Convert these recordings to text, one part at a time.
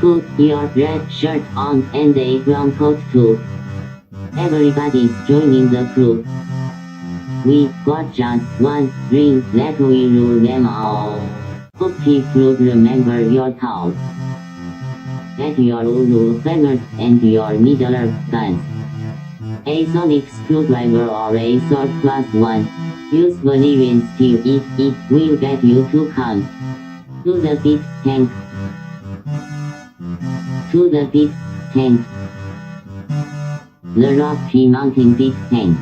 Put your red shirt on and a brown coat too. Everybody's joining the crew. We got just one drink that we rule them all. Hope fruit remember your thoughts. Get your Uru feathers and your Middle Earth guns. A sonic screwdriver or a sword +1. Use Valerian steel if it will get you to count. To the pit, tank. To the pit, tank. The Rocky Mountain pit, tank.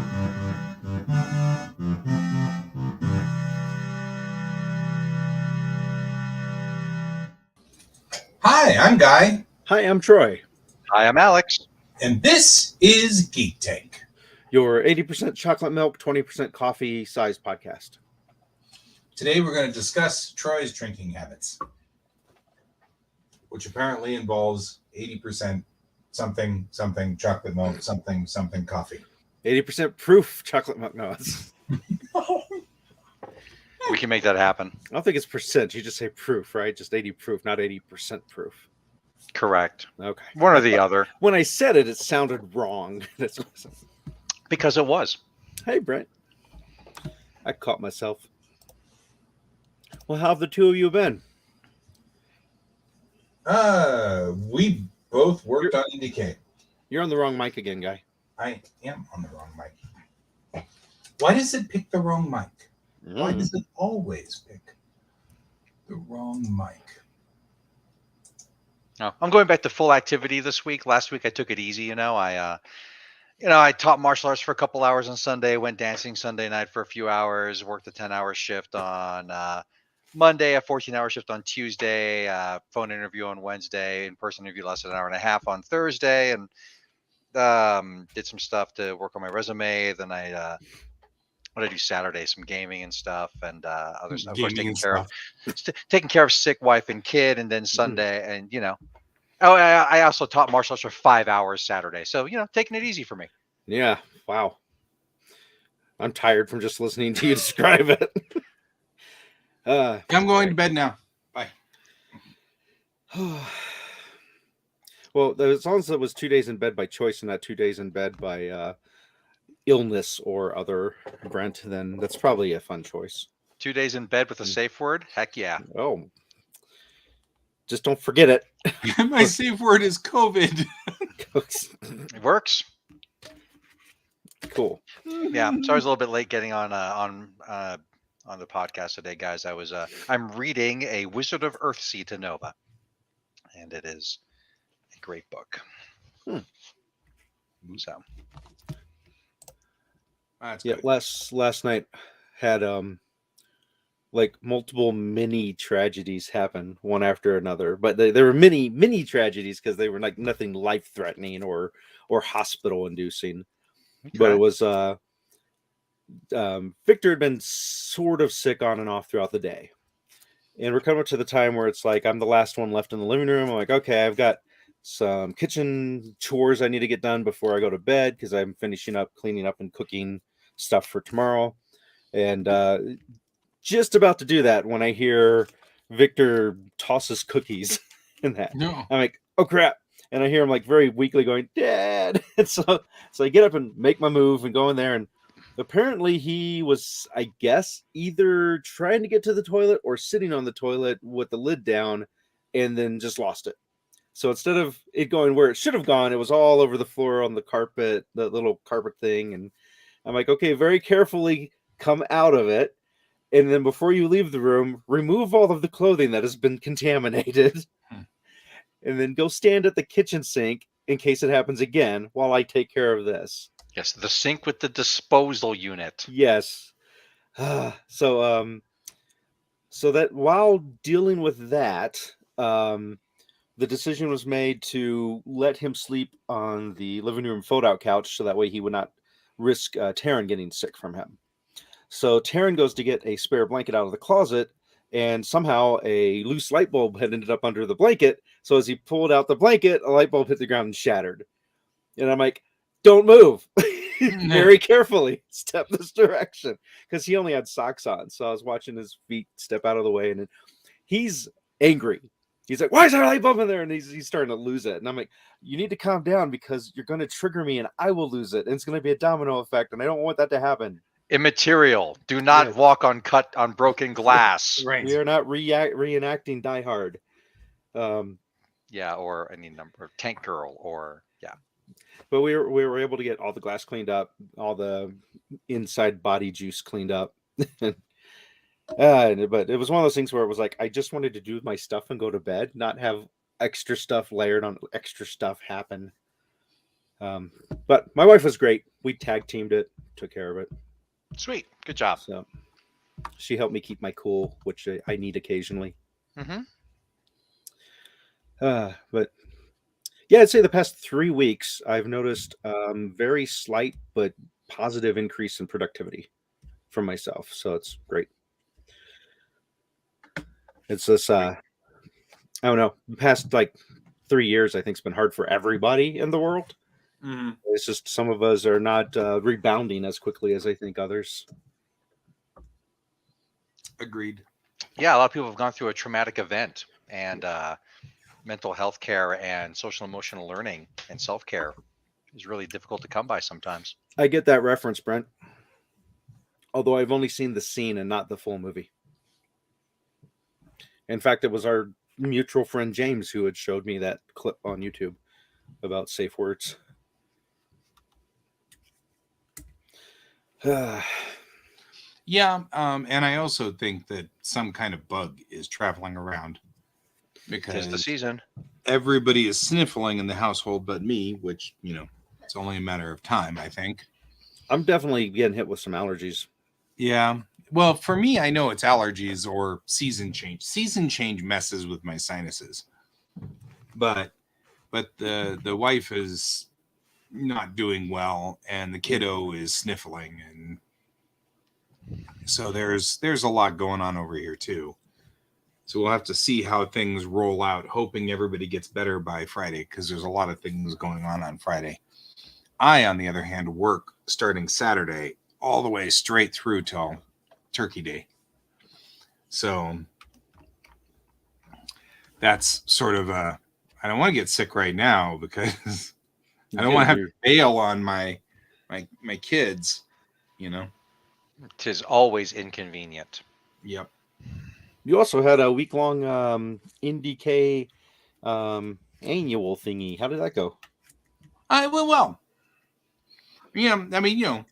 Hi, I'm Guy. Hi, I'm Troy. Hi, I'm Alex. And this is Geek Tank. Your 80% chocolate milk, 20% coffee size podcast. Today we're going to discuss Troy's drinking habits, which apparently involves 80% something, something chocolate milk, something, something coffee. 80% proof chocolate milk. No, We can make that happen. I don't think it's percent. You just say proof, right? Just 80 proof, not 80% proof. Correct. Okay. One or the other. When I said it, it sounded wrong. That's because it was. Hey, Brent. I caught myself. Well, how have the two of you been? We both worked on IndieCade. You're on the wrong mic again, Guy. I am on the wrong mic. Why does it pick the wrong mic? Why does it always pick the wrong mic? No, I'm going back to full activity this week. Last week I took it easy. I taught martial arts for a couple hours on Sunday, went dancing Sunday night for a few hours, worked a 10-hour shift on Monday, a 14-hour shift on Tuesday, phone interview on Wednesday, in-person interview lasted an hour and a half on Thursday, and did some stuff to work on my resume. Then what did I do Saturday? Some gaming and stuff, and other stuff. Of course, taking care of sick wife and kid, and then Sunday, and I also taught martial arts for 5 hours Saturday. So taking it easy for me. Yeah. Wow. I'm tired from just listening to you describe it. I'm going to bed now. Bye. Well, as long as it was 2 days in bed by choice and not 2 days in bed by illness or other, Brent, then that's probably a fun choice. 2 days in bed with a safe word? Heck yeah. Oh. Just don't forget it. My safe word is COVID. It works. Cool. Yeah. Sorry I was a little bit late getting on the podcast today, guys. I'm reading A Wizard of Earthsea to Nova, and it is a great book. So That's yeah, good. last night had like multiple mini tragedies happen one after another, but they were mini tragedies because they were like nothing life threatening or hospital inducing. Okay. But it was Victor had been sort of sick on and off throughout the day, and we're coming up to the time where it's like I'm the last one left in the living room. I'm like, okay, I've got some kitchen chores I need to get done before I go to bed because I'm finishing up cleaning up and cooking stuff for tomorrow, and just about to do that when I hear Victor tosses cookies in that. No. I'm like, oh crap. And I hear him like very weakly going, Dad. And so I get up and make my move and go in there. And apparently he was, I guess, either trying to get to the toilet or sitting on the toilet with the lid down and then just lost it. So instead of it going where it should have gone, it was all over the floor on the carpet, the little carpet thing. And I'm like, okay, very carefully come out of it. And then before you leave the room, remove all of the clothing that has been contaminated. And then go stand at the kitchen sink in case it happens again while I take care of this. Yes, the sink with the disposal unit. Yes. So that while dealing with that, the decision was made to let him sleep on the living room fold-out couch so that way he would not risk Taryn getting sick from him. So Taryn goes to get a spare blanket out of the closet, and somehow a loose light bulb had ended up under the blanket. So as he pulled out the blanket, a light bulb hit the ground and shattered. And I'm like, don't move. Very carefully step this direction. Because he only had socks on. So I was watching his feet step out of the way. And he's angry. He's like, why is there a light bulb in there? And he's starting to lose it. And I'm like, you need to calm down because you're going to trigger me and I will lose it. And it's going to be a domino effect. And I don't want that to happen. Immaterial. Do not walk on broken glass. Right. We are not reenacting Die Hard. Yeah, or any number of Tank Girl, or yeah. But we were able to get all the glass cleaned up, all the inside body juice cleaned up. But it was one of those things where it was like I just wanted to do my stuff and go to bed, not have extra stuff layered on extra stuff happen. But my wife was great. We tag teamed it, took care of it. Sweet, good job. So she helped me keep my cool, which I need occasionally. Mm-hmm. But yeah, I'd say the past 3 weeks I've noticed very slight but positive increase in productivity from myself. So it's great. It's this I don't know, the past like 3 years I think it's been hard for everybody in the world. Mm-hmm. It's just some of us are not rebounding as quickly as I think others. Agreed. Yeah, a lot of people have gone through a traumatic event, and mental health care and social emotional learning and self-care is really difficult to come by sometimes. I get that reference, Brent. Although I've only seen the scene and not the full movie. In fact, it was our mutual friend James who had showed me that clip on YouTube about safe words. Yeah, and I also think that some kind of bug is traveling around because Tis the season. everybody is sniffling in the household but me, which, you know, it's only a matter of time, I think. I'm definitely getting hit with some allergies. Yeah. Well, for me, I know it's allergies or season change. Season change messes with my sinuses. But the wife is not doing well and the kiddo is sniffling, and so there's a lot going on over here too. So we'll have to see how things roll out, hoping everybody gets better by Friday, because there's a lot of things going on Friday. I, on the other hand, work starting Saturday all the way straight through till Turkey Day. So that's sort of I don't want to get sick right now because I don't want to have to bail on my kids, you know. Tis always inconvenient. Yep. You also had a week-long IndieK annual thingy. How did that go? I went well. Yeah, I mean, you know,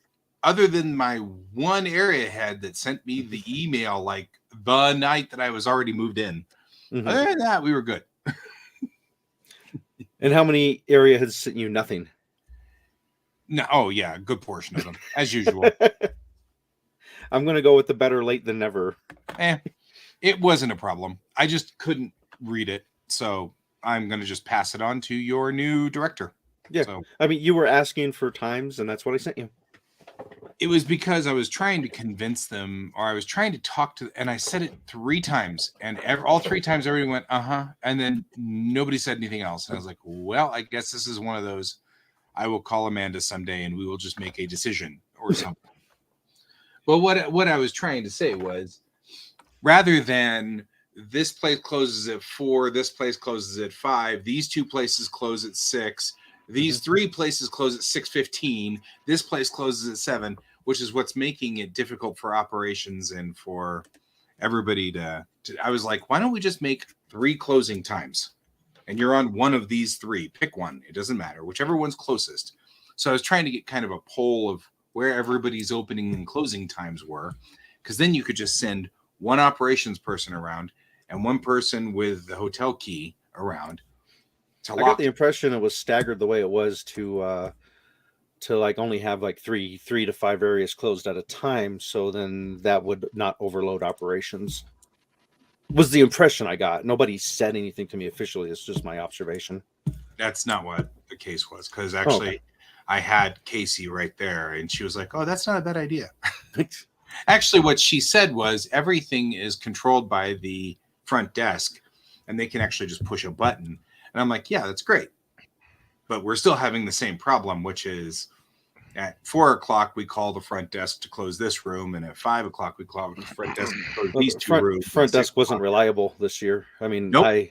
other than my one area head that sent me the email like the night that I was already moved in. Mm-hmm. Other than that, we were good. And how many area heads sent you nothing? No, oh yeah, a good portion of them, as usual. I'm gonna go with the better late than never. It wasn't a problem. I just couldn't read it, so I'm gonna just pass it on to your new director. Yeah, so, I mean, you were asking for times, and that's what I sent you. It was because I was trying to convince them, or I was trying to talk to, and I said it 3 times, and all 3 times everybody went, uh-huh, and then nobody said anything else. And I was like, well, I guess this is one of those, I will call Amanda someday, and we will just make a decision or something. Well, what I was trying to say was, rather than this place closes at 4, this place closes at 5, these 2 places close at 6, these 3 places close at 6:15. This place closes at 7, which is what's making it difficult for operations and for everybody to. I was like, why don't we just make 3 closing times? And you're on one of these 3. Pick one. It doesn't matter. Whichever one's closest. So I was trying to get kind of a poll of where everybody's opening and closing times were, because then you could just send one operations person around and one person with the hotel key around. I got the impression it was staggered the way it was to like only have like 3 to 5 areas closed at a time, so then that would not overload operations. Was the impression I got. Nobody said anything to me officially. It's just my observation. That's not what the case was, because actually I had Casey right there, and she was like, "Oh, that's not a bad idea." Actually, what she said was everything is controlled by the front desk, and they can actually just push a button. And I'm like, yeah, that's great. But we're still having the same problem, which is at 4 o'clock, we call the front desk to close this room. And at 5 o'clock, we call the front desk to close these 2 rooms. Front desk wasn't reliable this year. I mean, nope.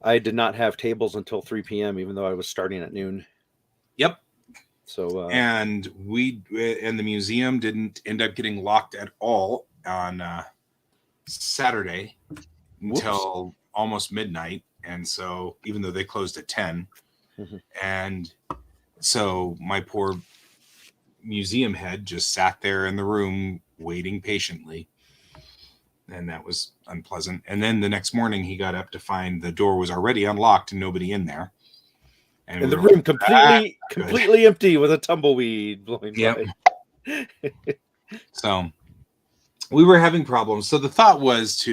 I did not have tables until 3 p.m., even though I was starting at noon. Yep. So and the museum didn't end up getting locked at all on Saturday until almost midnight. And so even though they closed at 10, and so my poor museum head just sat there in the room waiting patiently. And that was unpleasant. And then the next morning he got up to find the door was already unlocked and nobody in there. And the room completely empty with a tumbleweed blowing by. So we were having problems. So the thought was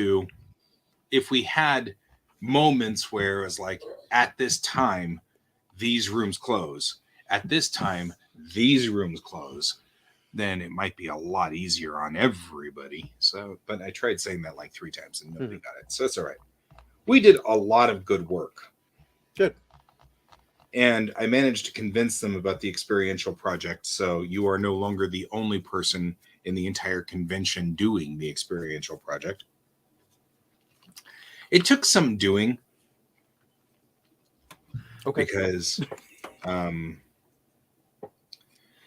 if we had moments where it was like, at this time, these rooms close. At this time, these rooms close. Then it might be a lot easier on everybody. So, but I tried saying that like 3 times and nobody got it. So it's all right. We did a lot of good work. Good. And I managed to convince them about the experiential project. So you are no longer the only person in the entire convention doing the experiential project. It took some doing. Okay. Because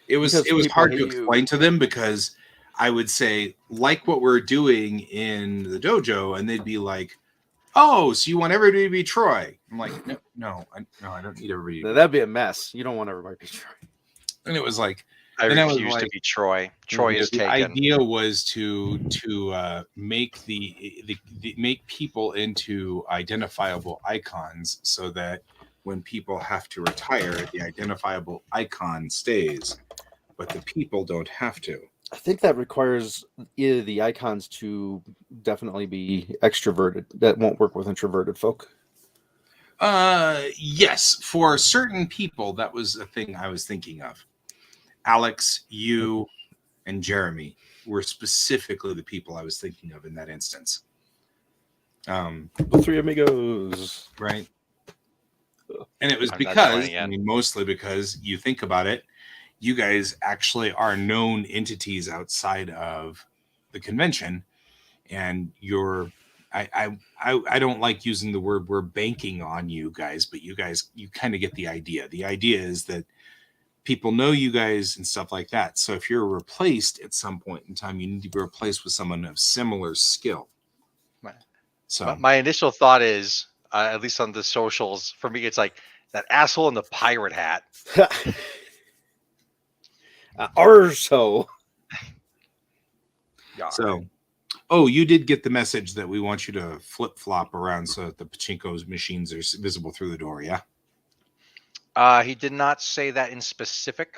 it was hard to explain to them, because I would say, like what we're doing in the dojo, and they'd be like, "Oh, so you want everybody to be Troy?" I'm like, "No, I don't need everybody." That'd be a mess. You don't want everybody to be Troy. And it was like, I refuse to be Troy. Troy is taken. The idea was to make make people into identifiable icons, so that when people have to retire, the identifiable icon stays, but the people don't have to. I think that requires the icons to definitely be extroverted. That won't work with introverted folk. Yes, for certain people, that was a thing I was thinking of. Alex, you, and Jeremy were specifically the people I was thinking of in that instance. The three amigos. Right. And it was because, I mean, mostly because you think about it, you guys actually are known entities outside of the convention, and I don't like using the word we're banking on you guys, but you kind of get the idea. The idea is that people know you guys and stuff like that. So if you're replaced at some point in time, you need to be replaced with someone of similar skill. So my initial thought is, at least on the socials, for me, it's like that asshole in the pirate hat. So, you did get the message that we want you to flip flop around so that the pachinko machines are visible through the door. Yeah. He did not say that in specific,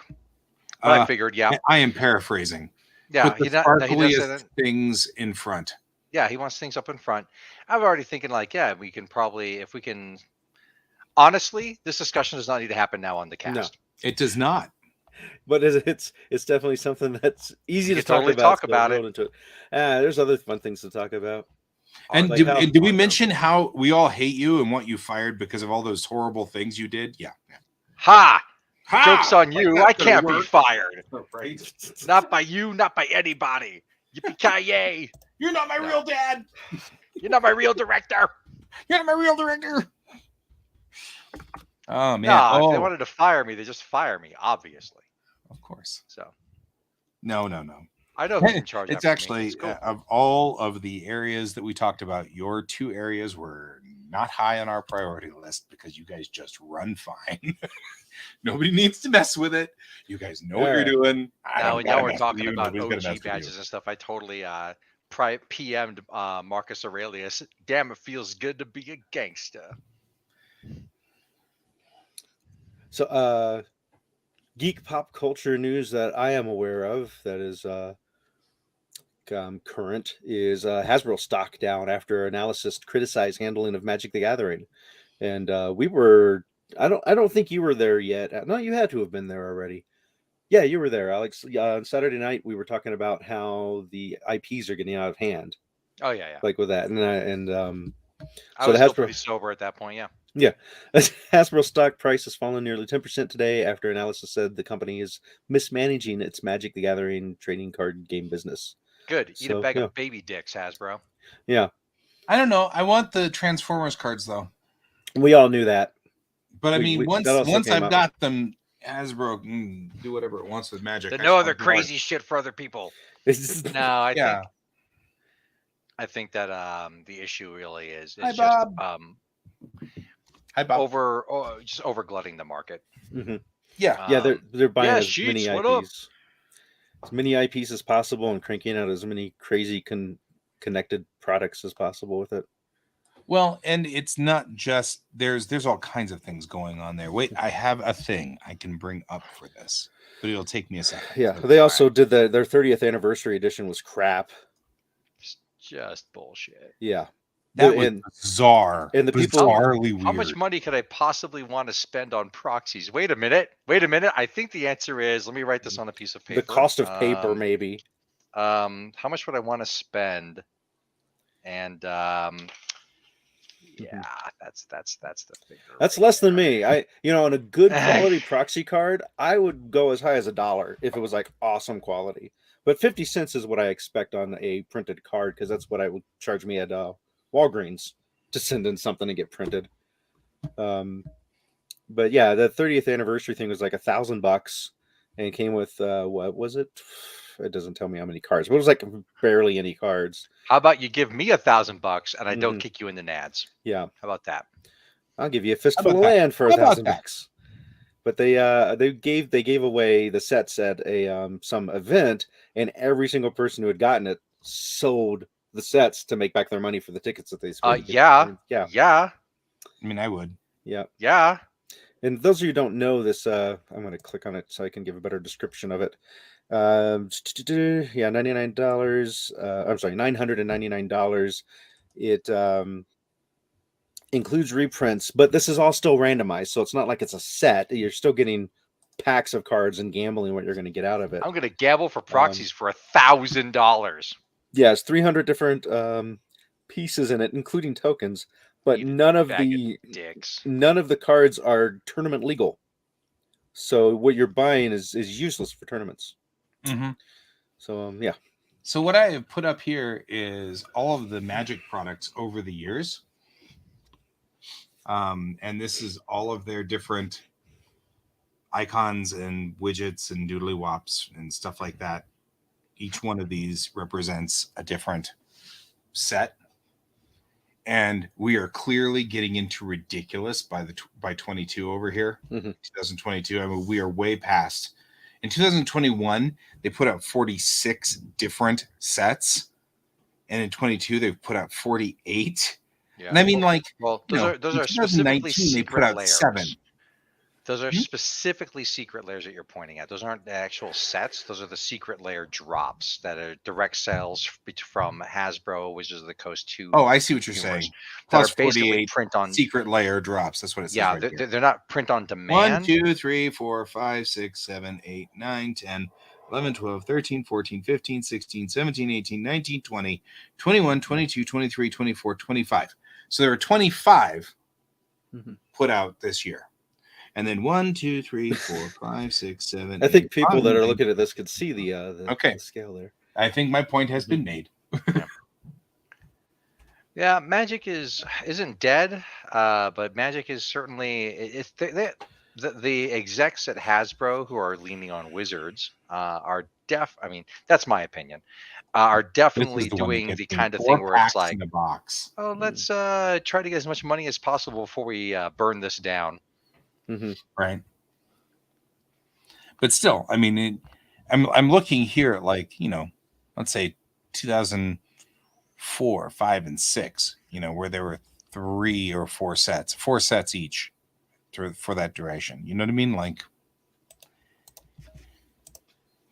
but I figured. Yeah, I am paraphrasing. Yeah, put the sparkliest things in front. Yeah, he wants things up in front. I'm already thinking like, yeah, we can probably, if we can. Honestly, this discussion does not need to happen now on the cast. No, it does not. But it's definitely something that's easy to totally talk about it. There's other fun things to talk about. And like did we mention how we all hate you and want you fired because of all those horrible things you did? Yeah. Ha! Joke's on you. I can't be fired. Right. Not by you, not by anybody. Yippee-ki-yay. You're not my real dad. You're not my real director. You're not my real director. Oh, man. No, if they wanted to fire me, they just fire me, obviously. Of course. So. No. I know who's in charge. It's actually, cool. Of all of the areas that we talked about, your 2 areas were not high on our priority list because you guys just run fine. Nobody needs to mess with it. You guys know what you're doing. Now we're talking about OG badges and stuff. I totally PM'd Marcus Aurelius. Damn, it feels good to be a gangster. So, geek pop culture news that I am aware of that is current is Hasbro stock down after analysts criticized handling of Magic the Gathering, and we were. I don't think you were there yet. No, you had to have been there already. Yeah, you were there, Alex. On Saturday night, we were talking about how the IPs are getting out of hand. Oh yeah. Like with that, I was still pretty sober at that point. Yeah. Yeah, Hasbro stock price has fallen nearly 10% today after analysis said the company is mismanaging its Magic the Gathering trading card game business. Good. Eat a bag of baby dicks, Hasbro. Yeah. I don't know. I want the Transformers cards though. We all knew that. But I mean, that also once came I've out. got them, Hasbro can do whatever it wants with Magic. There's I no just other want more. crazy shit for other people. It's- No, Yeah. I think that the issue really is Hi, just Bob. Hi, Bob. just over glutting the market. Mhm. Yeah. Yeah, they're buying yeah, as Sheets, many what up? IPs, as many IPs as possible, and cranking out as many crazy connected products as possible with it. Well, and it's not just there's all kinds of things going on there. Wait, I have a thing I can bring up for this, but it'll take me a second. Yeah, they also did their 30th anniversary edition was crap. It's just bullshit. Yeah, That was and bizarre. and the people- bizarrely weird. How much money could I possibly want to spend on proxies? Wait a minute. I think the answer is, let me write this on a piece of paper. the cost of paper, maybe. How much would I want to spend? And yeah, that's the figure. That's right less than there. me. On a good quality proxy card, I would go as high as $1 if it was like awesome quality. But 50 cents is what I expect on a printed card, because that's what I would charge me at Walgreens to send in something to get printed. But yeah, the 30th anniversary thing was like $1,000, and it came with what was it? It doesn't tell me how many cards, but it was like barely any cards. How about you give me $1,000 and I don't kick you in the nads? Yeah. How about that? I'll give you a fistful of land for $1,000. But they gave away the sets at some event, and every single person who had gotten it sold the sets to make back their money for the tickets that they spent. Yeah. I mean, I would. Yeah. Yeah. And those of you who don't know this, I'm going to click on it so I can give a better description of it. Yeah, $99. I'm sorry, $999. It includes reprints, but this is all still randomized, so it's not like it's a set. You're still getting packs of cards and gambling what you're going to get out of it. I'm going to gamble for proxies for $1,000. Yeah, it's 300 different pieces in it, including tokens, but none of the cards are tournament legal. So what you're buying is useless for tournaments. Mm-hmm. So yeah. So what I have put up here is all of the Magic products over the years. And this is all of their different icons and widgets and doodly wops and stuff like that. Each one of these represents a different set. And we are clearly getting into ridiculous by 22 over here. 2022. I mean, we are way past. In 2021, they put out 46 different sets. And in 22, they've put out 48. Yeah. And I mean, those are specifically they put out layers. 7. Those are specifically secret layers that you're pointing at. Those aren't the actual sets. Those are the secret layer drops that are direct sales from Hasbro, Wizards of the Coast 2. Oh, I see what you're saying. Plus basically print on secret layer drops. That's what it says. Yeah, right they're not print on demand. 1, 2, 3, 4, 5, 6, 7, 8, 9, 10, 11, 12, 13, 14, 15, 16, 17, 18, 19, 20, 21, 22, 23, 24, 25. So there are 25 put out this year. And then 1, 2, 3, 4, 5, 6, 7. I think people that are looking at this could see the scale there. I think my point has been made. Yeah, Magic isn't dead, but Magic is certainly the execs at Hasbro who are leaning on Wizards are I mean, that's my opinion. Are definitely doing the kind of thing where it's like, in a box. Oh, let's try to get as much money as possible before we burn this down. Right. But still, I mean, I'm looking here at let's say 2004, 5, and 6. Where there were 3 or 4 sets each for that duration. You know what I mean?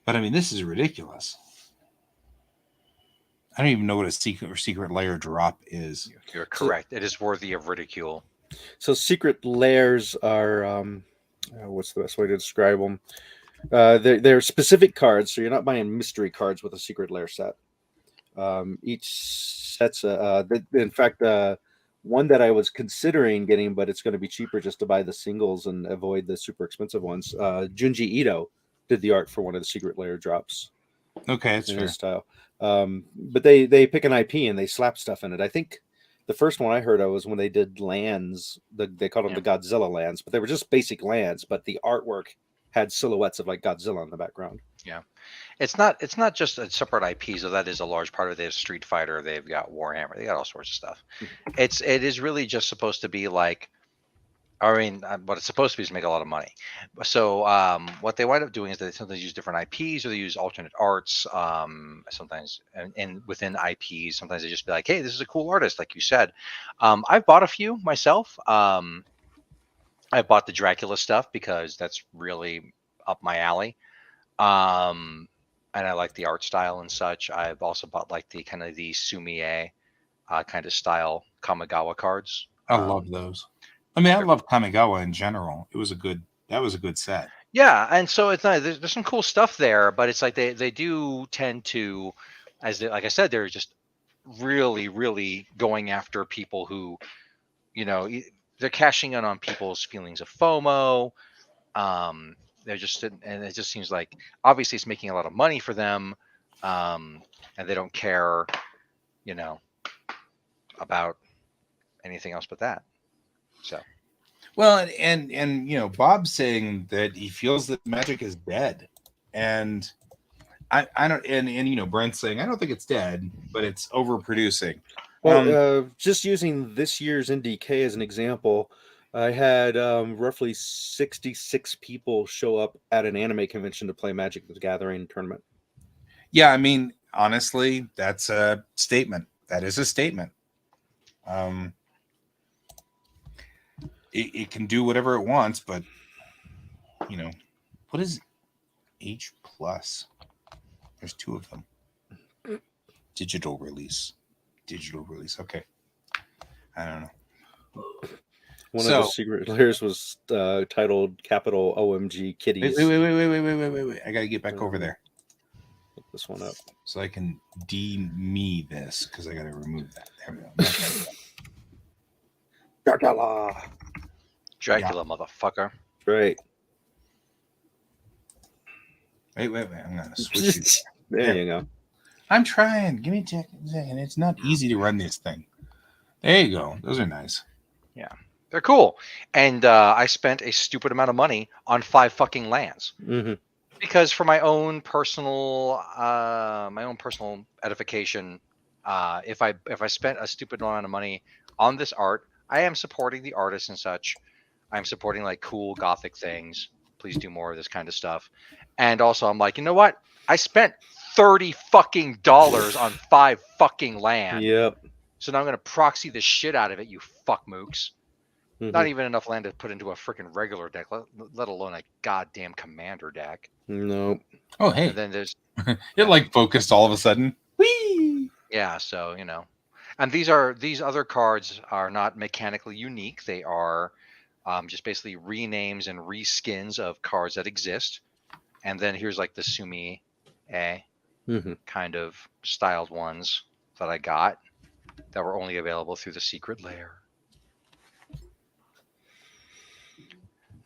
But I mean, this is ridiculous. I don't even know what a secret layer drop is. You're correct. It is worthy of ridicule. So secret layers are what's the best way to describe them? They're specific cards, so you're not buying mystery cards with a secret layer set. Each set's in fact one that I was considering getting, but it's going to be cheaper just to buy the singles and avoid the super expensive ones. Junji Ito did the art for one of the secret layer drops. Okay, that's in fair. his style. But they pick an IP and they slap stuff in it. I think the first one I heard of was when they did lands. They called them the Godzilla lands, but they were just basic lands. But the artwork had silhouettes of like Godzilla in the background. Yeah, it's not just a separate IP, so that is a large part of it. They have Street Fighter, they've got Warhammer, they got all sorts of stuff. It is really just supposed to be like, I mean, what it's supposed to be is make a lot of money. So what they wind up doing is they sometimes use different IPs or they use alternate arts. Sometimes and within IPs, sometimes they just be like, hey, this is a cool artist, like you said. I've bought a few myself. I bought the Dracula stuff because that's really up my alley. And I like the art style and such. I've also bought like the kind of the Sumie kind of style Kamigawa cards. I love those. I mean, I love Kamigawa in general. That was a good set. Yeah, and so it's not, there's some cool stuff there, but it's like they do tend to, like I said, they're just really going after people who, they're cashing in on people's feelings of FOMO. They're just, and it just seems like obviously it's making a lot of money for them, and they don't care, about anything else but that. So. Well, and Bob's saying that he feels that Magic is dead, and I don't, and Brent's saying I don't think it's dead, but it's overproducing. Well, just using this year's NDK as an example, I had roughly 66 people show up at an anime convention to play Magic the Gathering tournament. Yeah, I mean, honestly, that's a statement. That is a statement. It can do whatever it wants, but what is H plus? There's two of them. Digital release. Okay. I don't know. One of the secret layers was titled Capital OMG Kitties. Wait. I gotta get back over there. Look this one up. So I can me this because I gotta remove that. There we go. Dracula, motherfucker. Right. Wait. I'm gonna switch you. There you go. I'm trying. Give me a second. It's not easy to run this thing. There you go. Those are nice. Yeah. They're cool. And I spent a stupid amount of money on 5 fucking lands. Mm-hmm. Because for my own personal edification, if I spent a stupid amount of money on this art, I am supporting the artists and such. I'm supporting like cool gothic things. Please do more of this kind of stuff. And also I'm like, you know what? I spent $30 fucking on 5 fucking land. Yep. So now I'm gonna proxy the shit out of it, you fuck mooks. Mm-hmm. Not even enough land to put into a freaking regular deck, let alone a goddamn commander deck. Nope. Oh, hey. And then there's it like focused all of a sudden. Whee! Yeah, so and these other cards are not mechanically unique. They are just basically renames and reskins of cards that exist. And then here's like the Sumi kind of styled ones that I got that were only available through the secret lair.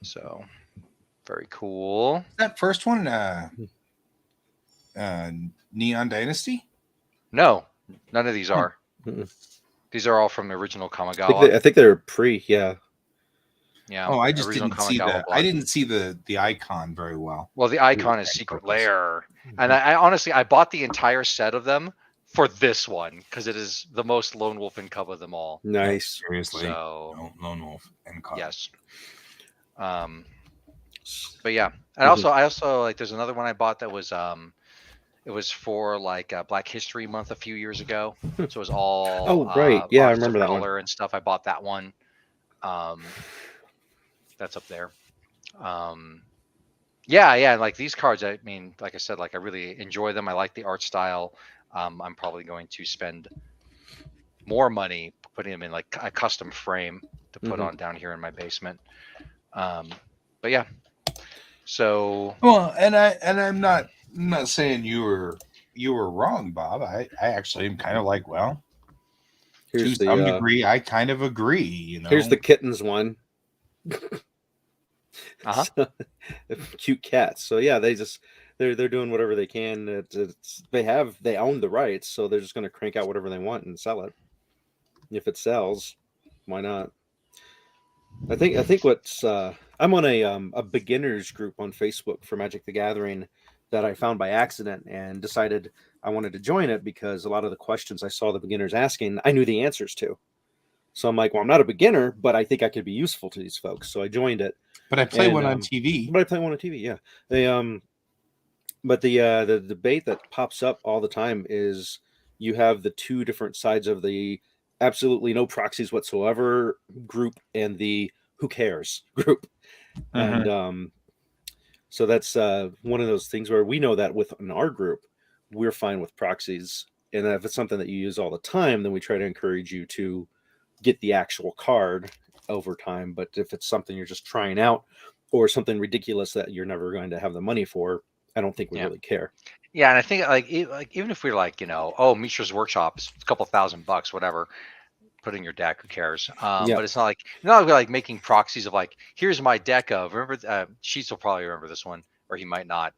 So very cool. That first one, Neon Dynasty? No, none of these are. These are all from the original Kamigawa. I think they're pre, yeah. Yeah. Oh, I just didn't see that. I didn't see the icon very well. Well, the icon is Secret Lair, and I honestly bought the entire set of them for this one because it is the most Lone Wolf and Cub of them all. Nice, seriously. So Lone Wolf and Cub. Yes. But yeah, and I also like. There's another one I bought that was it was for like Black History Month a few years ago. So it was all oh right, yeah, I remember that one. And stuff. I bought that one. That's up there. Yeah, like these cards, I mean, like I said, like I really enjoy them. I like the art style. I'm probably going to spend more money putting them in like a custom frame to put on down here in my basement. But yeah. So well, and I'm not saying you were wrong, Bob. I actually am kind of like, well, to some degree, I kind of agree. Here's the kittens one. Cute cats. So yeah, they're doing whatever they can. They own the rights, so they're just going to crank out whatever they want and sell it. If it sells, why not? I think what's I'm on a beginners group on Facebook for Magic the Gathering that I found by accident and decided I wanted to join it because a lot of the questions I saw the beginners asking, I knew the answers to. So I'm like, well, I'm not a beginner, but I think I could be useful to these folks. So I joined it. But I play And, one on TV. But I play one on TV, yeah. They but the debate that pops up all the time is you have the two different sides of the absolutely no proxies whatsoever group and the who cares group. And so that's one of those things where we know that within our group, we're fine with proxies. And if it's something that you use all the time, then we try to encourage you to get the actual card over time. But if it's something you're just trying out or something ridiculous that you're never going to have the money for, I don't think we really care. Yeah, and I think like even if we're like, you know, oh, Mishra's Workshop is a couple $1,000, whatever, put in your deck, who cares? But it's not like we're like making proxies of like, here's my deck of, remember, Sheets will probably remember this one, or he might not.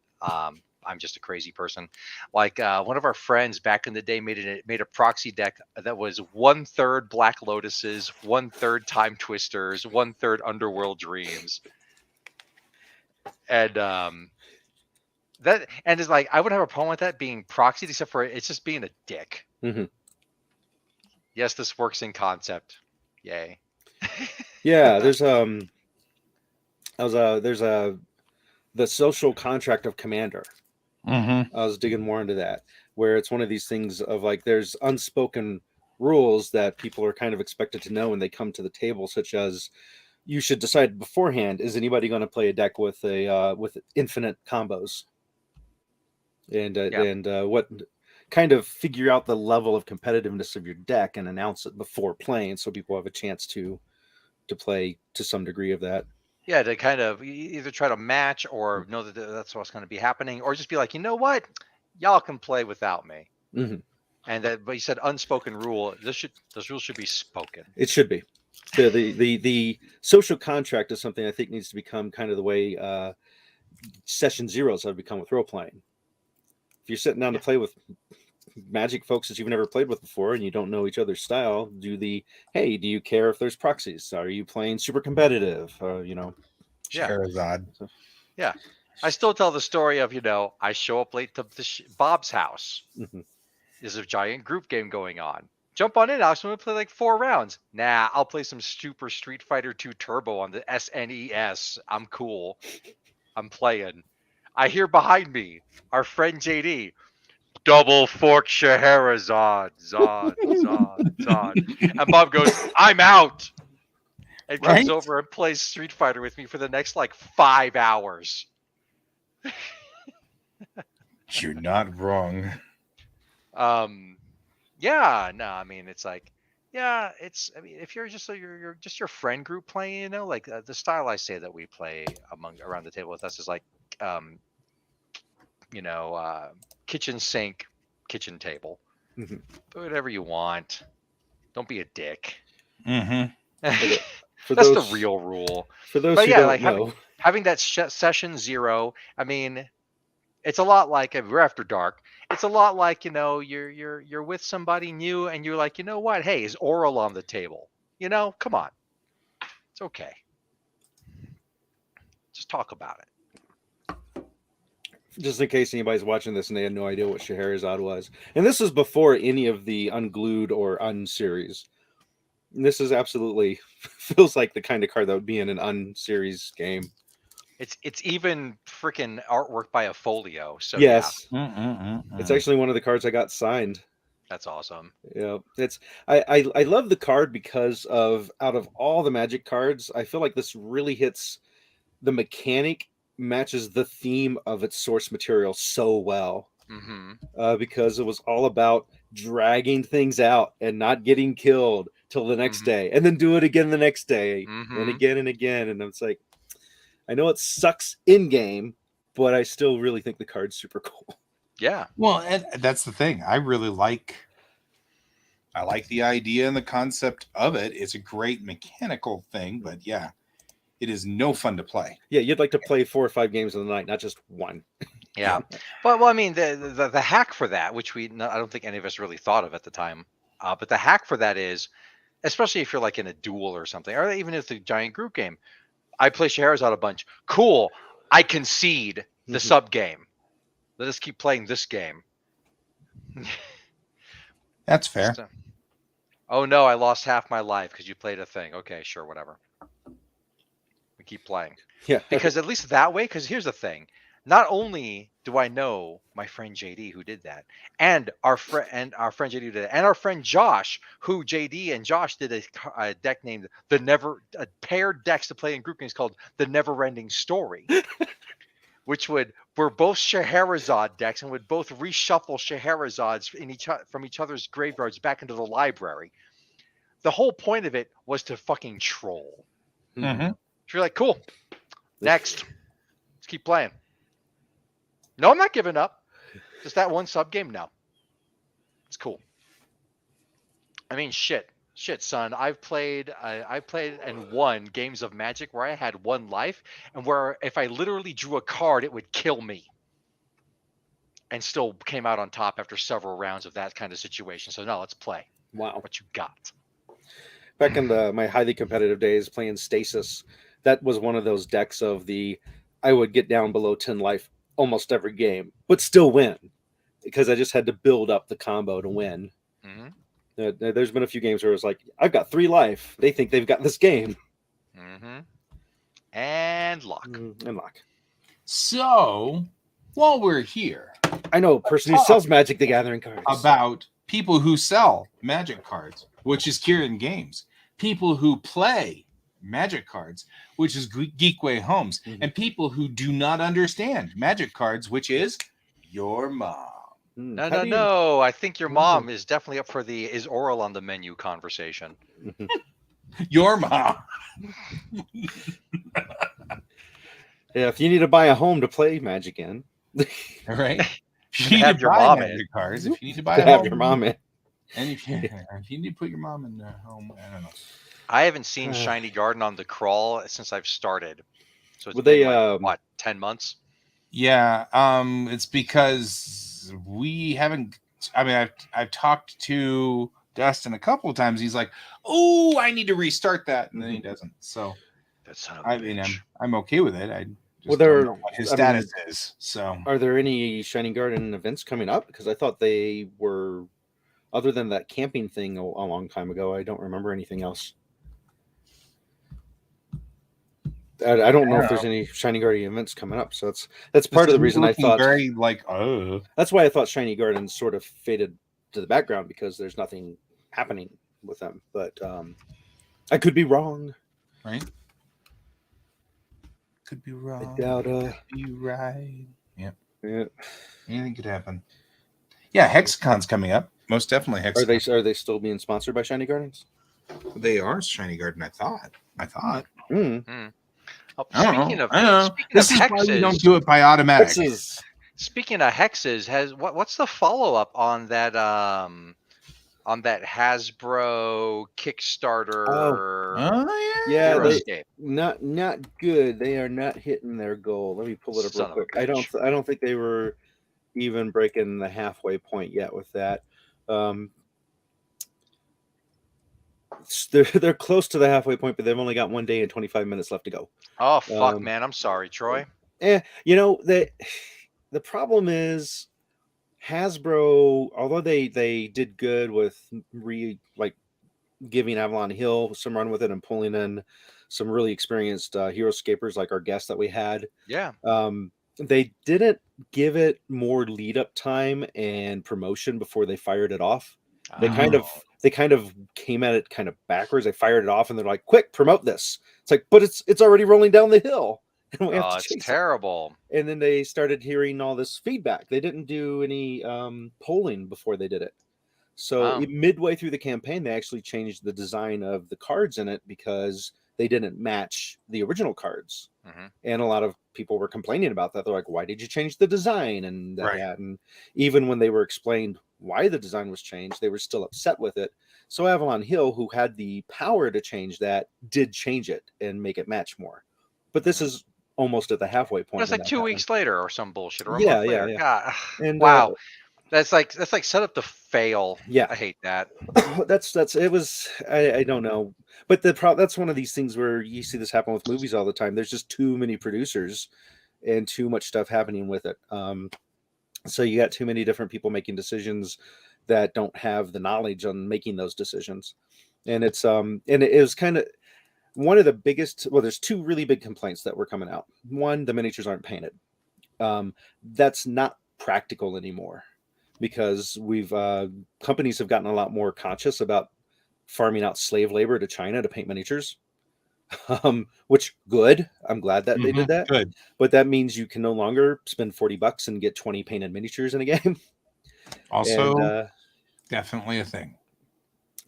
I'm just a crazy person. Like one of our friends back in the day made a proxy deck that was 1/3 Black Lotuses, 1/3 Time Twisters, 1/3 Underworld Dreams, and that, and it's like I wouldn't have a problem with that being proxied, except for it's just being a dick. Mm-hmm. Yes, this works in concept. Yay. Yeah, there's the social contract of Commander. I was digging more into that, where it's one of these things of like there's unspoken rules that people are kind of expected to know when they come to the table, such as you should decide beforehand, is anybody going to play a deck with with infinite combos, and what kind of figure out the level of competitiveness of your deck and announce it before playing, so people have a chance to play to some degree of that. Yeah, to kind of either try to match or know that that's what's going to be happening, or just be like, you know what, y'all can play without me. Mm-hmm. And that, but you said unspoken rule. Those rules should be spoken. It should be. The social contract is something I think needs to become kind of the way session zeros have become with role playing. If you're sitting down to play with Magic folks that you've never played with before and you don't know each other's style, hey, do you care if there's proxies? Are you playing super competitive? Charizard. Yeah. I still tell the story of, I show up late to Bob's house. Mm-hmm. There's a giant group game going on. Jump on in, Alex. I'm going to play like 4 rounds. Nah, I'll play some Super Street Fighter 2 Turbo on the SNES. I'm cool. I'm playing. I hear behind me our friend JD. Double fork Scheherazade, Zod. And Bob goes, I'm out. And comes over and plays Street Fighter with me for the next like 5 hours. You're not wrong. Yeah, no, I mean, it's like, yeah, if you're just you're just your friend group playing, like the style I say that we play around the table with us is like, kitchen sink, kitchen table. Mm-hmm. Do whatever you want. Don't be a dick. Mm-hmm. That's the real rule. For those who don't know, having that session zero, I mean, it's a lot like if we're after dark. It's a lot like you're with somebody new and you're like, you know what? Hey, is oral on the table? Come on, it's okay. Just talk about it. Just in case anybody's watching this and they had no idea what Scheherazade was, and this is before any of the Unglued or Unseries. This is absolutely feels like the kind of card that would be in an Unseries game. It's even freaking artwork by a folio. So yes, yeah. It's actually one of the cards I got signed. That's awesome. Yeah, I love the card because out of all the Magic cards, I feel like this really hits the mechanic matches the theme of its source material so well. Mm-hmm. Because it was all about dragging things out and not getting killed till the next day, and then do it again the next day, and again and again. And it's like, I know it sucks in game, but I still really think the card's super cool. Yeah. Well, and that's the thing. I like the idea and the concept of it. It's a great mechanical thing, but yeah, it is no fun to play. Yeah, you'd like to play 4 or 5 games in the night, not just one. Yeah. But well, I mean, the hack for that, which I don't think any of us really thought of at the time, but the hack for that is especially if you're like in a duel or something, or even if it's a giant group game. I play Scheherazade a bunch. Cool. I concede the sub game. Let us keep playing this game. That's fair. Oh no, I lost half my life because you played a thing. Okay, sure, whatever. We keep playing. Yeah. Because at least that way, because here's the thing. Not only do I know my friend JD who did that, and our friend JD who did it, and our friend Josh, who JD and Josh did a deck named a paired decks to play in group games called The Never Ending Story, which were both Scheherazade decks and would both reshuffle Scheherazades from each other's graveyards back into the library. The whole point of it was to fucking troll. Mm-hmm. So you're like, cool. Next. Let's keep playing. No, I'm not giving up. Just that one sub game? No. It's cool. I mean, shit, son. I've played and won games of Magic where I had one life, and where if I literally drew a card, it would kill me, and still came out on top after several rounds of that kind of situation. So no, let's play. Wow. What you got? Back in my highly competitive days playing Stasis, that was one of those decks I would get down below 10 life almost every game, but still win because I just had to build up the combo to win. Mm-hmm. There's been a few games where it's like, I've got 3 life. They think they've got this game. Mm-hmm. And luck. And luck. So, while we're here, I know a person who sells Magic the Gathering cards. About people who sell Magic cards, which is Kieran Games. People who play Magic cards, which is Geekway Homes. And people who do not understand Magic cards, which is your mom. No. I think your mom is definitely up for the is oral on the menu conversation. Your mom. Yeah, if you need to buy a home to play Magic in. All right. If you have your mom in. Cards, if you need to buy to have your mom in. And if you need to put your mom in the home, I don't know. I haven't seen Shiny Garden on the crawl since I've started. So it's been like, what, 10 months? Yeah, it's because we haven't. I mean, I've talked to Dustin a couple of times. He's like, "Oh, I need to restart that," and then he doesn't. So that's I'm okay with it. I just don't know what his status is. So, are there any Shining Garden events coming up? Because I thought they were, other than that camping thing a long time ago. I don't remember anything else. I don't know if there's any Shiny Garden events coming up, so that's part of the reason I thought very that's why I thought Shiny Garden sort of faded to the background, because there's nothing happening with them. But I could be wrong. Right? Could be wrong. I doubt could be right. Yep. Yeah. Anything could happen. Yeah, Hexacon's coming up. Most definitely Hexacon. Are they still being sponsored by Shiny Gardens? They are Shiny Garden, I thought. Oh, speaking of this is hexes, why we don't do it by automatic. Speaking of hexes, what's the follow up on that Hasbro Kickstarter? Yeah, not good. They are not hitting their goal. Let me pull it up real quick. I don't think they were even breaking the halfway point yet with that. They're close to the halfway point, but they've only got 1 day and 25 minutes left to go. Oh fuck, man! I'm sorry, Troy. The problem is Hasbro, although they did good with giving Avalon Hill some run with it and pulling in some really experienced hero scapers like our guest that we had. Yeah. They didn't give it more lead up time and promotion before they fired it off. They kind of came at it kind of backwards. They fired it off and they're like, "Quick, promote this." It's like, but it's already rolling down the hill. And we have to it's terrible. And then they started hearing all this feedback. They didn't do any polling before they did it. So midway through the campaign, they actually changed the design of the cards in it because they didn't match the original cards. And a lot of people were complaining about that. They're like, "Why did you change the design?" And that. And even when they were explained why the design was changed, they were still upset with it. So Avalon Hill, who had the power to change that, did change it and make it match more. But this is almost at the halfway point. It's like 2 weeks later or some bullshit. Or a yeah, month later. yeah. God. And wow. That's like set up to fail. Yeah. I hate that. that's it was I don't know, but that's one of these things where you see this happen with movies all the time. There's just too many producers and too much stuff happening with it. So you got too many different people making decisions that don't have the knowledge on making those decisions. And it was kind of one of the biggest, well, there's two really big complaints that were coming out. One, the miniatures aren't painted. That's not practical anymore, because companies have gotten a lot more conscious about farming out slave labor to China to paint miniatures. Which good. I'm glad that they did that. Good. But that means you can no longer spend $40 and get 20 painted miniatures in a game. Also, And, definitely a thing.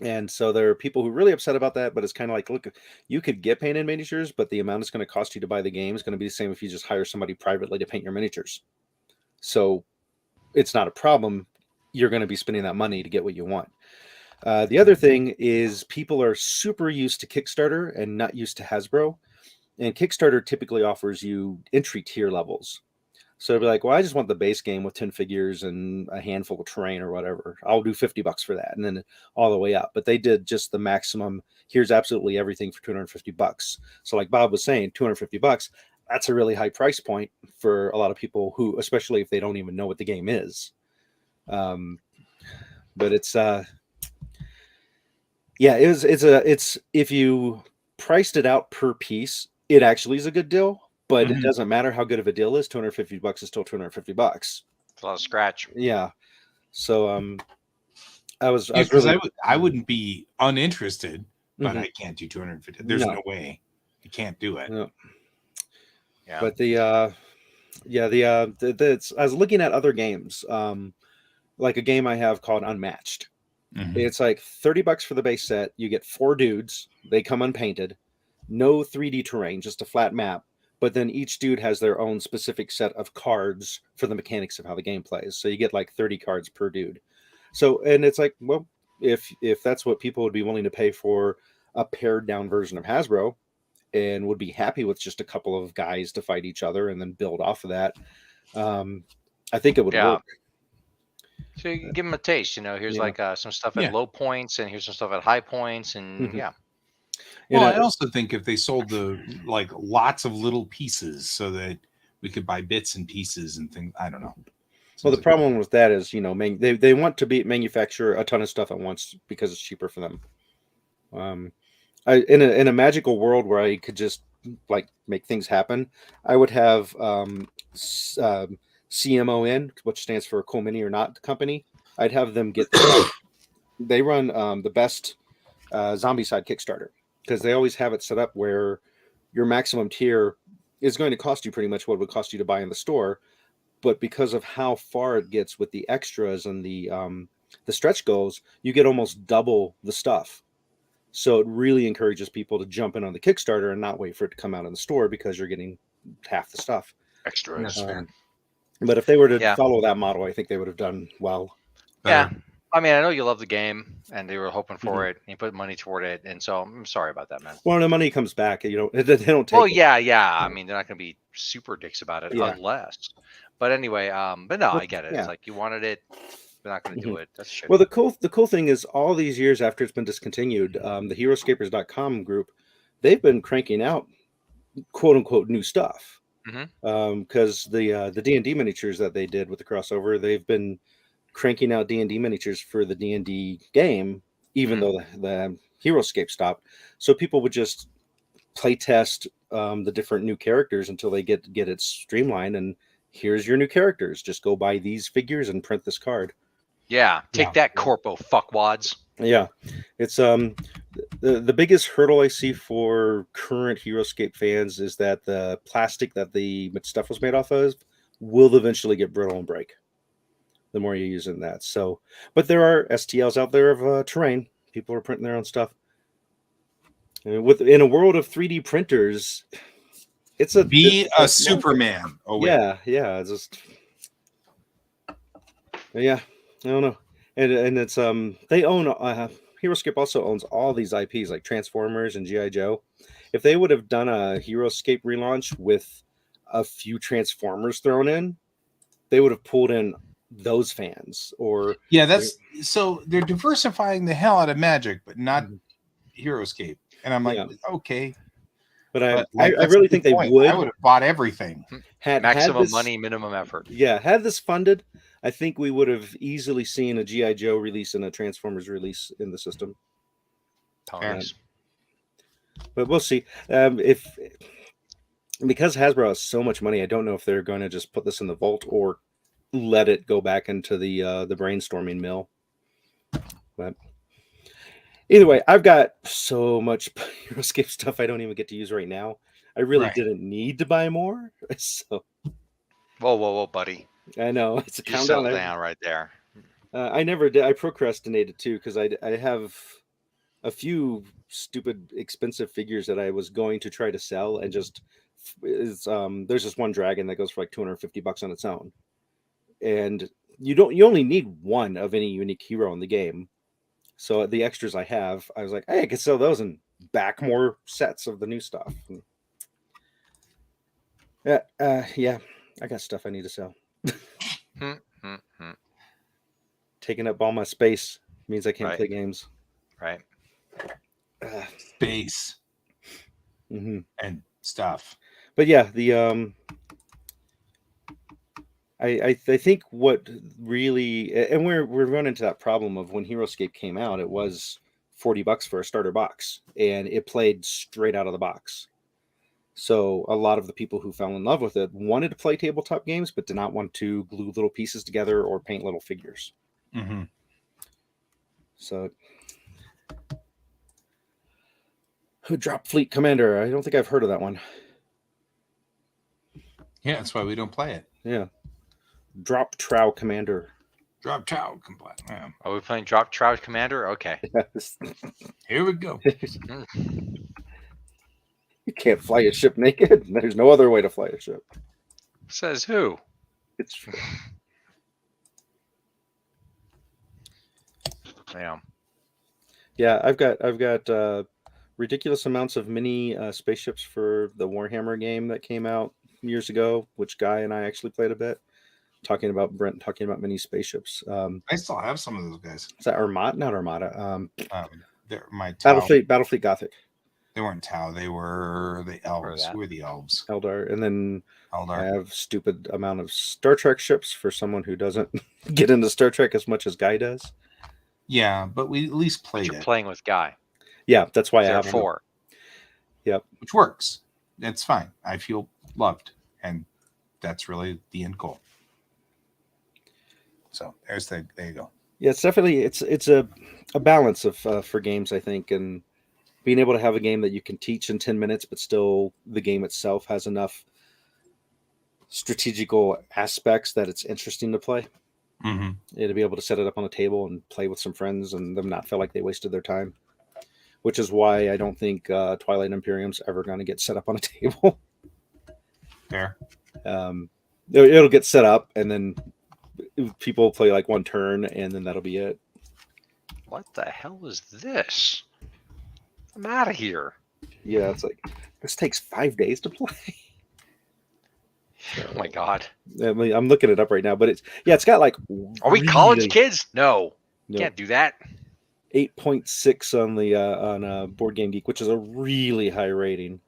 and so there are people who are really upset about that, but it's kind of like, look, you could get painted miniatures, but the amount it's going to cost you to buy the game is going to be the same if you just hire somebody privately to paint your miniatures. So it's not a problem. You're going to be spending that money to get what you want. The other thing is people are super used to Kickstarter and not used to Hasbro. And Kickstarter typically offers you entry tier levels. So it'd be like, well, I just want the base game with 10 figures and a handful of terrain or whatever. I'll do $50 for that. And then all the way up. But they did just the maximum. Here's absolutely everything for $250. So like Bob was saying, $250, that's a really high price point for a lot of people who, especially if they don't even know what the game is. But it's it's if you priced it out per piece, it actually is a good deal, but it doesn't matter how good of a deal is. $250 is still $250. It's a lot of scratch. Yeah. So I was Because I wouldn't be uninterested, but I can't do 250. There's No. no way. You can't do it. No. Yeah. But I was looking at other games, like a game I have called Unmatched. It's like $30 for the base set. You get 4 dudes. They come unpainted, no 3D terrain, just a flat map. But then each dude has their own specific set of cards for the mechanics of how the game plays. So you get like 30 cards per dude. So, and it's like, well, if that's what people would be willing to pay for a pared down version of Hasbro, and would be happy with just a couple of guys to fight each other and then build off of that, I think it would work. So you give them a taste, here's like some stuff at low points, and here's some stuff at high points, and Well, I also think if they sold lots of little pieces so that we could buy bits and pieces and things, I don't know. Well, the problem with that is, they want to manufacture a ton of stuff at once because it's cheaper for them. In a magical world where I could just like make things happen, I would have CMON, which stands for Cool Mini or Not Company. I'd have them get they run the best zombie side Kickstarter, because they always have it set up where your maximum tier is going to cost you pretty much what it would cost you to buy in the store, but because of how far it gets with the extras and the stretch goals, you get almost double the stuff. So it really encourages people to jump in on the Kickstarter and not wait for it to come out in the store, because you're getting half the stuff. extras. But if they were to follow that model, I think they would have done well. Yeah. I mean, I know you love the game, and they were hoping for it, and you put money toward it, and so I'm sorry about that, man. Well, the money comes back. They don't take Well, it. yeah. I mean, they're not going to be super dicks about it unless. But anyway, but no, I get it. It's like you wanted it, they're not going to do it. That's shit. Well, the cool thing is, all these years after it's been discontinued, the HeroScapers.com group, they've been cranking out quote unquote new stuff. Because the D&D miniatures that they did with the crossover, they've been cranking out D&D miniatures for the D&D game, even though the HeroScape stopped. So people would just play test the different new characters until they get it streamlined, and here's your new characters. Just go buy these figures and print this card. Yeah, take that, corpo fuckwads. Yeah, it's the biggest hurdle I see for current HeroScape fans is that the plastic that the stuff was made off of will eventually get brittle and break the more you're using that. So, but there are STLs out there of terrain. People are printing their own stuff. And in a world of 3D printers, it's a Superman. Oh, wait. Yeah. It's just I don't know. And it's they own HeroScape also owns all these IPs like Transformers and G.I. Joe. If they would have done a HeroScape relaunch with a few Transformers thrown in, they would have pulled in those fans. Or Yeah, that's so they're diversifying the hell out of Magic, but not HeroScape. And I'm like, okay. But I That's a really good think they point. would. I would have bought everything. Had Maximum this, money, minimum effort. Yeah, had this funded, I think we would have easily seen a G.I. Joe release and a Transformers release in the system. Ponies. But we'll see. If because Hasbro has so much money, I don't know if they're going to just put this in the vault or let it go back into the brainstorming mill. But either way, I've got so much HeroScape stuff I don't even get to use right now. I really didn't need to buy more. So Whoa, buddy. I know it's a You countdown. settle down right there. I never did. I procrastinated too because I have a few stupid expensive figures that I was going to try to sell and just there's this one dragon that goes for like $250 on its own, and you only need one of any unique hero in the game. So the extras I have, I was like, hey, I could sell those and back more sets of the new stuff. Yeah, I got stuff I need to sell. Taking up all my space means I can't play games. Right. Space and stuff. But yeah, the I think what really, and we're running into that problem of when HeroScape came out, it was $40 for a starter box, and it played straight out of the box. So a lot of the people who fell in love with it wanted to play tabletop games, but did not want to glue little pieces together or paint little figures. So, Drop Fleet Commander. I don't think I've heard of that one. Yeah, that's why we don't play it. Yeah. Drop Trow Commander. Drop Trow Commander. Yeah. Are we playing Drop Trout Commander? Okay. Here we go. You can't fly a ship naked. There's no other way to fly a ship. Says who? It's true. Yeah. Yeah, I've got ridiculous amounts of mini spaceships for the Warhammer game that came out years ago, which Guy and I actually played a bit. Talking about mini spaceships. I still have some of those guys. Is that Armada? Not Armada. They're my Tau. Battlefleet Gothic. They weren't Tau. They were the elves. Who were the elves? Eldar. And then Eldar. I have stupid amount of Star Trek ships for someone who doesn't get into Star Trek as much as Guy does. Yeah, but we at least played You're playing with Guy. Yeah, that's why I have 4. Yep. Which works. That's fine. I feel loved. And that's really the end goal. So there you go. Yeah, it's definitely it's a balance of for games, I think, and being able to have a game that you can teach in 10 minutes, but still the game itself has enough strategical aspects that it's interesting to play. To be able to set it up on a table and play with some friends and them not feel like they wasted their time. Which is why I don't think Twilight Imperium's ever going to get set up on a table. Fair. It'll get set up and then people play like one turn and then that'll be it. What the hell is this? I'm out of here. Yeah, it's like this takes 5 days to play. Oh my god! I mean, I'm looking it up right now, but it's got like. Are we college kids? No, can't do that. 8.6 on the on Board Game Geek, which is a really high rating.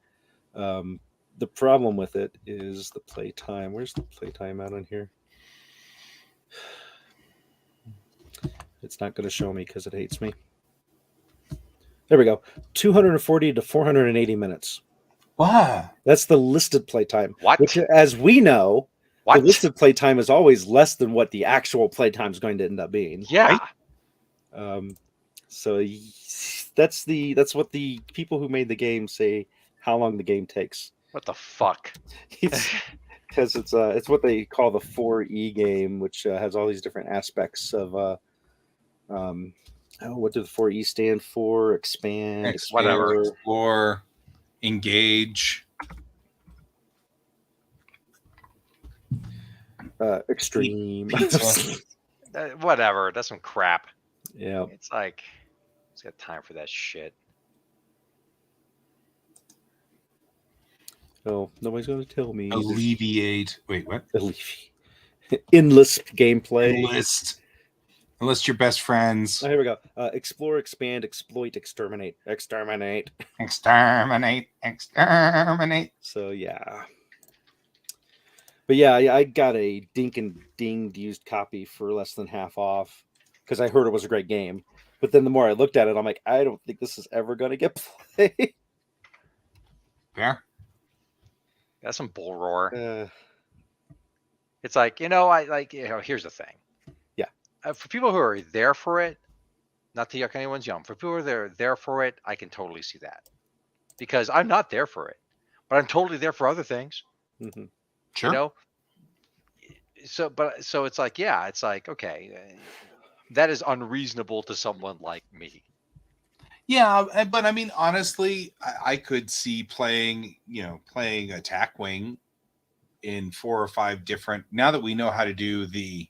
The problem with it is the playtime. Where's the playtime out on here? It's not going to show me because it hates me. There we go. 240 to 480 minutes. Wow. That's the listed playtime. What? Which, as we know, what? The listed playtime is always less than what the actual playtime is going to end up being. Yeah. Right? So that's what the people who made the game say how long the game takes. What the fuck? Because it's what they call the 4E game, which has all these different aspects of what do the 4E stand for? Expand, whatever. Explore, engage, extreme. Whatever. That's some crap. Yeah. It's like, who's got time for that shit? Oh, nobody's going to tell me. alleviate. Wait, what? Alleviate. Endless gameplay. Enlist your best friends. Oh, here we go. Explore, expand, exploit, exterminate. Exterminate. So yeah. But yeah, I got a dink and dinged used copy for less than half off because I heard it was a great game. But then the more I looked at it, I'm like, I don't think this is ever going to get played. Fair. That's some bull roar. Uh, It's like, I like, here's the thing. Yeah. For people who are there for it, not to yuck anyone's yum, for people who are there for it, I can totally see that. Because I'm not there for it, but I'm totally there for other things. mm-hmm. Sure. So it's like, yeah, it's like, okay, that is unreasonable to someone like me. Yeah, but I mean, honestly, I could see playing Attack Wing in 4 or 5 different. Now that we know how to do the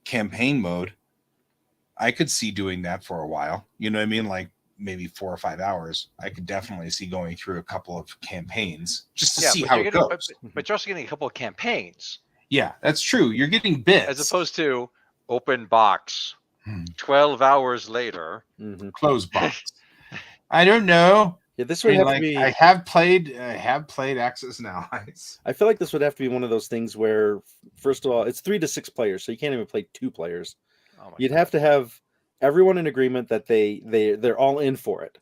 campaign mode, I could see doing that for a while. You know what I mean? Like maybe 4 or 5 hours. I could definitely see going through a couple of campaigns just to see how it goes. But you're also getting a couple of campaigns. Yeah, that's true. You're getting bits as opposed to open box. 12 hours later, close box. I don't know. Yeah, this would have to be. I have played Axis and Allies. I feel like this would have to be one of those things where, first of all, it's 3 to 6 players, so you can't even play 2 players. You'd have to have everyone in agreement that they're all in for it,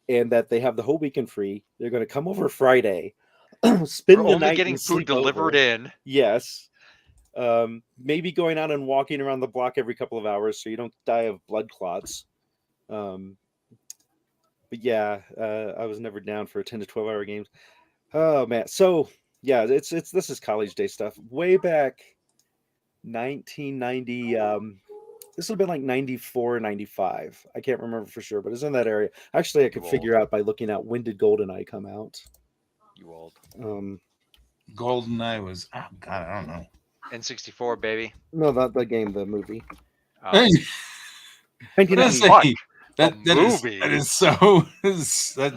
and that they have the whole weekend free. They're going to come over Friday, spend the night, getting food delivered in. Yes. Maybe going out and walking around the block every couple of hours so you don't die of blood clots. But yeah, I was never down for 10 to 12 hour games. Oh man. So yeah, this is college day stuff. Way back 1990, this would have been like 94, 95. I can't remember for sure, but it's in that area. Actually, I could figure out by looking at when did GoldenEye come out. You old. GoldenEye was, oh God, I don't know. N64, baby. No, not the game, the movie. That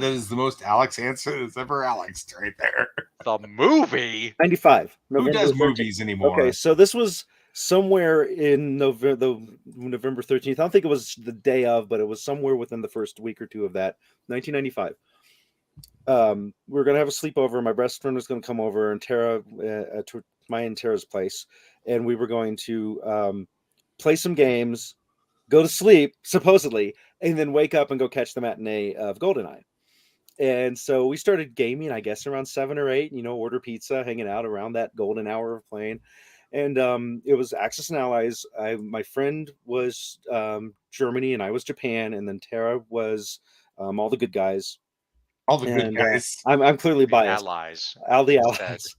is the most Alex answer that's ever Alex right there. The movie? 95. Who does movies anymore? Okay, so this was somewhere in November 13th. I don't think it was the day of, but it was somewhere within the first week or two of that. 1995. We were going to have a sleepover. My best friend was going to come over, and Tara, to my and Tara's place, and we were going to play some games, go to sleep, supposedly, and then wake up and go catch the matinee of GoldenEye. And so we started gaming, I guess, around 7 or 8, order pizza, hanging out around that golden hour of playing. And it was Axis and Allies. My friend was Germany, and I was Japan, and then Tara was all the good guys. All the good guys. I'm clearly biased. All the allies.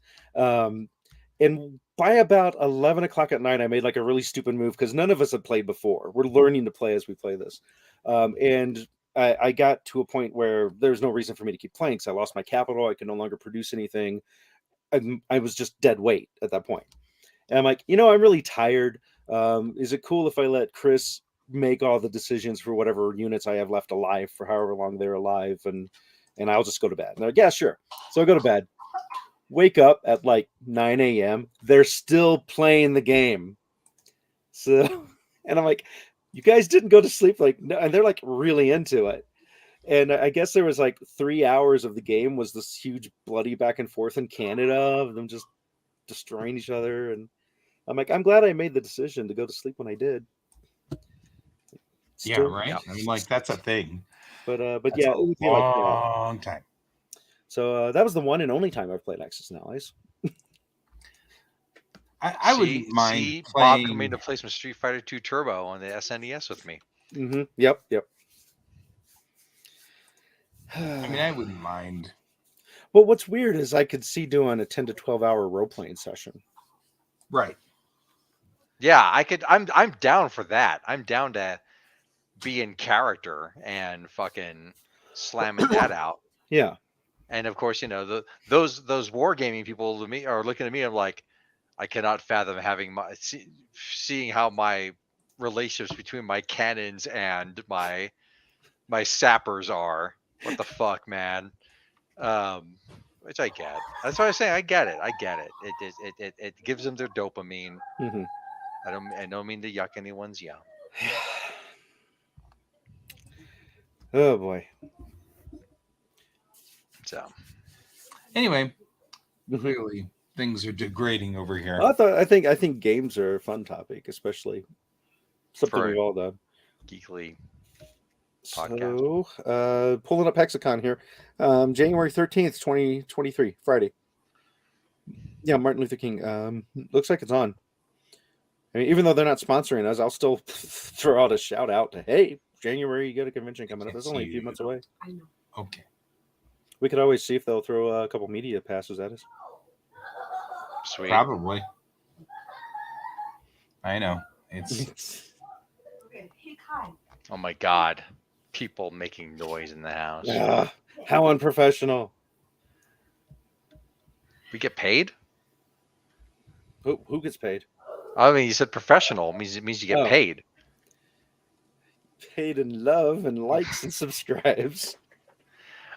And by about 11 o'clock at night, I made like a really stupid move because none of us had played before. We're learning to play as we play this. And I got to a point where there's no reason for me to keep playing because I lost my capital. I could no longer produce anything. I was just dead weight at that point. And I'm like, I'm really tired. Is it cool if I let Chris make all the decisions for whatever units I have left alive for however long they're alive? And I'll just go to bed. And they're like, yeah, sure. So I go to bed. Wake up at like 9 a.m. They're still playing the game. So, and I'm like, you guys didn't go to sleep? Like, no, and they're like really into it. And I guess there was like 3 hours of the game was this huge bloody back and forth in Canada of them just destroying each other. And I'm like, I'm glad I made the decision to go to sleep when I did. Still, yeah, right. Yeah. I mean, like that's a thing. But that's yeah, it would be like long time. So that was the one and only time I've played Axis and Allies. I wouldn't mind playing. Bob coming to play some Street Fighter 2 Turbo on the SNES with me. Mm-hmm. Yep. I mean, I wouldn't mind. Well, what's weird is I could see doing a 10 to 12 hour role playing session. Right. Yeah, I could. I'm down for that. I'm down to be in character and fucking slamming that out. Yeah. And of course, those wargaming people are looking at me. I'm like, I cannot fathom having seeing how my relationships between my cannons and my sappers are. What the fuck, man? which I get. That's what I say. I get it. It gives them their dopamine. Mhm. I don't mean to yuck anyone's yum. Oh boy. So Anyway, Mhm. clearly things are degrading over here. I think games are a fun topic, especially something For we've all done. geekly So, pulling up Hexacon here, January 13th, 2023, Friday. Yeah, Martin Luther King. Looks like it's on. I mean, even though they're not sponsoring us, I'll still throw out a shout out to, hey, January, you got a convention coming up. It's only a few months away. Okay. We could always see if they'll throw a couple media passes at us. sweet. Probably. I know. It's Oh my god. People making noise in the house. How unprofessional. We get paid? Who gets paid? I mean, you said professional. It means you get Oh. paid. Paid in love and likes and subscribes.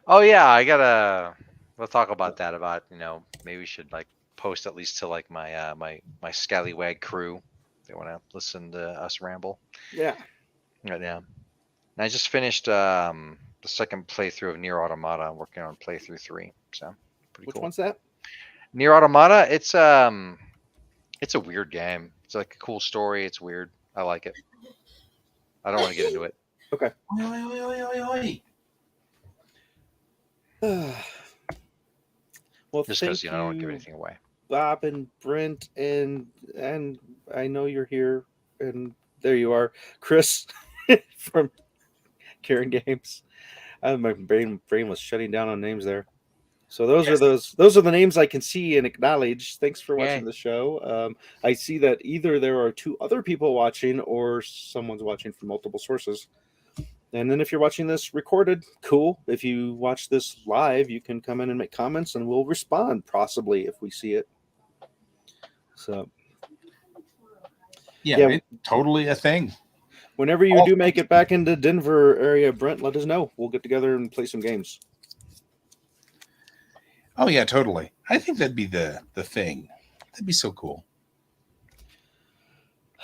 Oh yeah, we'll talk about that. About maybe we should like post at least to like my my scallywag crew. They want to listen to us ramble. Yeah. Right now. And I just finished the second playthrough of Nier Automata. I'm working on playthrough 3, so pretty Which cool. one's that? Nier Automata. It's a weird game. It's like a cool story. It's weird. I like it. I don't want to get into it. Okay. Well, Just thank because I don't want to give anything away. Bob and Brent, and I know you're here, and there you are, Chris from Karen Games. My brain was shutting down on names there. So those are the names I can see and acknowledge. Thanks for watching the show. I see that either there are 2 other people watching or someone's watching from multiple sources. And then if you're watching this recorded, cool. If you watch this live, you can come in and make comments and we'll respond possibly if we see it. So yeah, it's totally a thing. Whenever you do make it back into Denver area, Brent, let us know. We'll get together and play some games. Oh yeah, totally. I think that'd be the thing. That'd be so cool.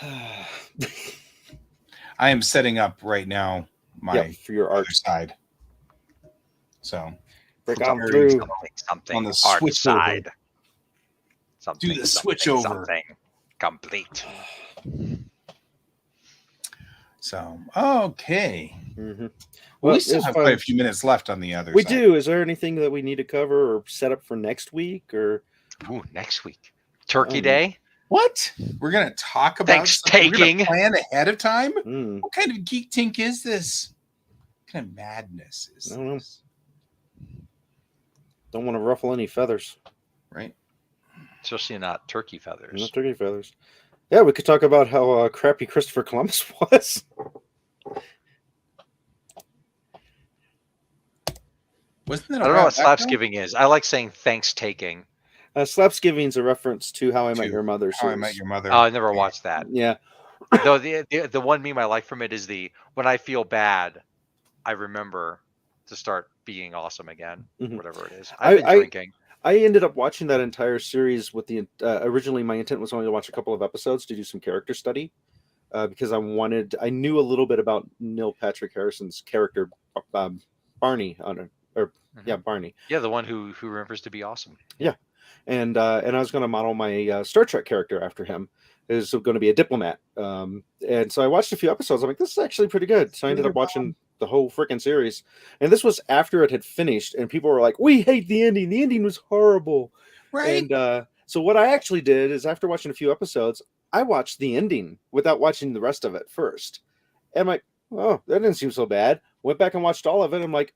I am setting up right now for your art side. So break on through something on the art switch side. Do the switch over. Something complete. So okay. Mm-hmm. Well, we still have quite a few minutes left on the other side. We do. Is there anything that we need to cover or set up for next week? Or next week, Turkey Day. What? We're gonna talk about Thanksgiving. We're gonna plan ahead of time. What kind of Geek Tank is this? What kind of madness is this? I don't know. Don't want to ruffle any feathers, right? Especially not turkey feathers. Not turkey feathers. Yeah, we could talk about how crappy Christopher Columbus was. Wasn't that? I don't know what Slapsgiving is. I like saying thanks taking. Slapsgiving is a reference to How I Met Your Mother. How I Met Your Mother. Oh, I never watched that. Yeah. Though the one meme I like from it is when I feel bad, I remember to start being awesome again. Mm-hmm. Whatever it is. I've been drinking. I ended up watching that entire series with the originally my intent was only to watch a couple of episodes to do some character study because I knew a little bit about Neil Patrick Harrison's character Barney Barney. Yeah, the one who remembers to be awesome. Yeah, and I was going to model my Star Trek character after him. It was going to be a diplomat, and so I watched a few episodes. I'm like, this is actually pretty good. So I ended up watching the whole freaking series, and this was after it had finished, and people were like, "We hate the ending. The ending was horrible." Right. And so what I actually did is, after watching a few episodes, I watched the ending without watching the rest of it first. And I'm like, "Oh, that didn't seem so bad." Went back and watched all of it. I'm like,